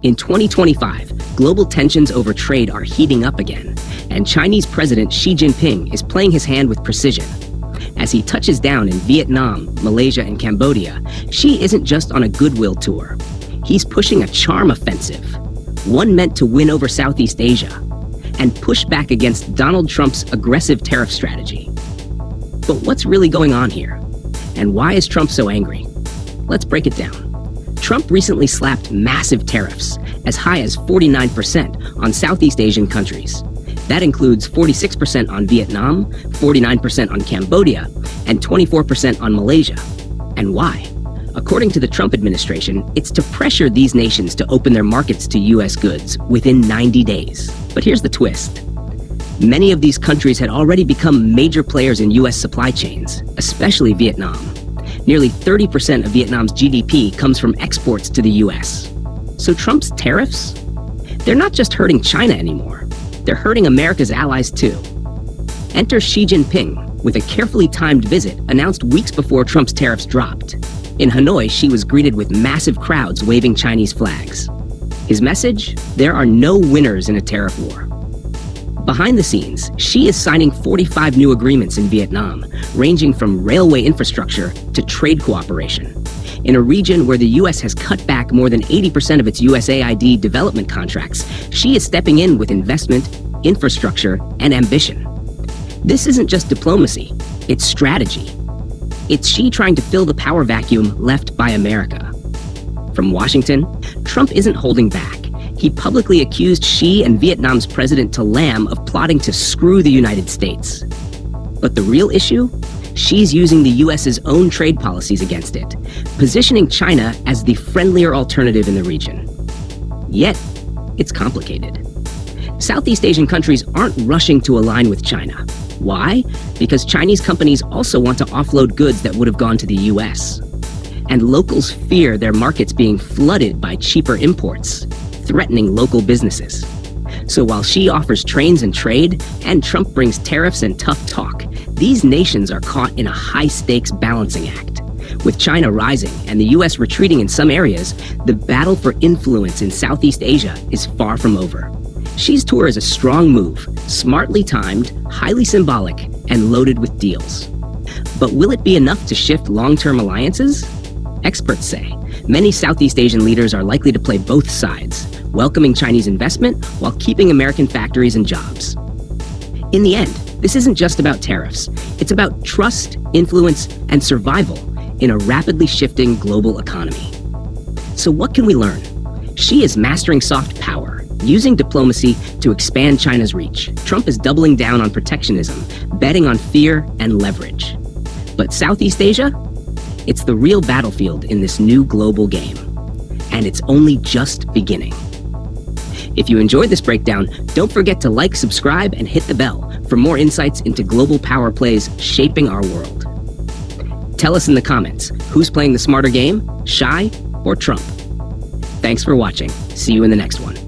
In 2025, global tensions over trade are heating up again, and Chinese President Xi Jinping is playing his hand with precision. As he touches down in Vietnam, Malaysia, and Cambodia, Xi isn't just on a goodwill tour. He's pushing a charm offensive, one meant to win over Southeast Asia and push back against Donald Trump's aggressive tariff strategy. But what's really going on here? And why is Trump so angry? Let's break it down. Trump recently slapped massive tariffs, as high as 49% on Southeast Asian countries. That includes 46% on Vietnam, 49% on Cambodia, and 24% on Malaysia. And why? According to the Trump administration, it's to pressure these nations to open their markets to U.S. goods within 90 days. But here's the twist. Many of these countries had already become major players in U.S. supply chains, especially Vietnam. Nearly 30% of Vietnam's GDP comes from exports to the U.S. So Trump's tariffs? They're not just hurting China anymore. They're hurting America's allies too. Enter Xi Jinping with a carefully timed visit announced weeks before Trump's tariffs dropped. In Hanoi, Xi was greeted with massive crowds waving Chinese flags. His message? There are no winners in a tariff war. Behind the scenes, Xi is signing 45 new agreements in Vietnam, ranging from railway infrastructure to trade cooperation. In a region where the U.S. has cut back more than 80% of its USAID development contracts, Xi is stepping in with investment, infrastructure, and ambition. This isn't just diplomacy, it's strategy. It's Xi trying to fill the power vacuum left by America. From Washington, Trump isn't holding back. He publicly accused Xi and Vietnam's President To Lam of plotting to screw the United States. But the real issue? Xi's using the U.S.'s own trade policies against it, positioning China as the friendlier alternative in the region. Yet, it's complicated. Southeast Asian countries aren't rushing to align with China. Why? Because Chinese companies also want to offload goods that would have gone to the U.S. And locals fear their markets being flooded by cheaper imports, threatening local businesses. So while Xi offers trains and trade, and Trump brings tariffs and tough talk, these nations are caught in a high-stakes balancing act. With China rising and the U.S. retreating in some areas, the battle for influence in Southeast Asia is far from over. Xi's tour is a strong move, smartly timed, highly symbolic, and loaded with deals. But will it be enough to shift long-term alliances? Experts say many Southeast Asian leaders are likely to play both sides, welcoming Chinese investment while keeping American factories and jobs. In the end, this isn't just about tariffs. It's about trust, influence, and survival in a rapidly shifting global economy. So what can we learn? Xi is mastering soft power, using diplomacy to expand China's reach. Trump is doubling down on protectionism, betting on fear and leverage. But Southeast Asia? It's the real battlefield in this new global game. And it's only just beginning. If you enjoyed this breakdown, don't forget to like, subscribe, and hit the bell for more insights into global power plays shaping our world. Tell us in the comments, who's playing the smarter game, Xi or Trump? Thanks for watching. See you in the next one.